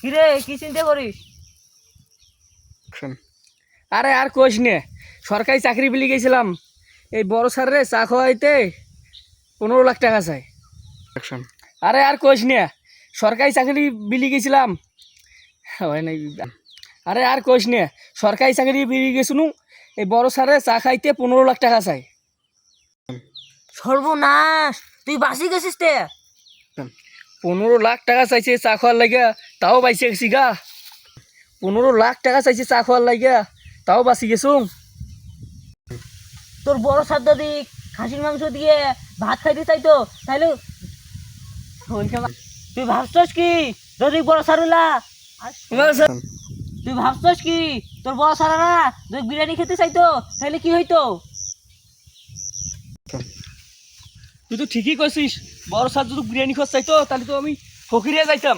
কিরে কি চিন্তা করিস? আরে আর কোষ নে, সরকারি চাকরি বিলি গেছিলাম। এই বড় স্যার রে চা খাওয়াইতে 15 লাখ টাকা চাই। আরে আর কোষ নে, সরকারি চাকরি বিলি গেছিলাম। হয় নাই। আরে আর কোষ নে, সরকারি চাকরি বিলি গেছিনু, এই বড় স্যারে চা খাইতে 15 লাখ টাকা চাই। সর্বনাশ, তুই বাঁচি গেছিস তে? 15 লাখ টাকা চাইছে চা খাওয়ার লাগিয়া, তাও বাইসে গেছি গা। 15 লাখ টাকা চাইছে চা খাওয়ার লাগিয়া, তাও বাঁচি গেছু। তোর বড় স্যার যদি খাসির মাংস দিয়ে ভাত খাইতে চাইতো তাহলে তুই ভাবছস কি যদি বড় স্যারুলা তুই ভাবছস কি তোর বড় স্যারেরা যদি বিরিয়ানি খেতে চাইতো তাহলে কি হইতো? তুই তো ঠিকই কইছিস, বড় স্যার যদি বিরিয়ানি খাওয়া চাইতো তাহলে তো আমি ফকিরে যাইতাম।